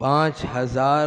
5,000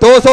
200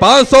500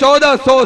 1400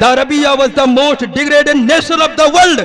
The Arabia was the most degraded nation of the world،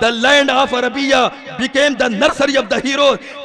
The land of Arabia became the nursery of the heroes،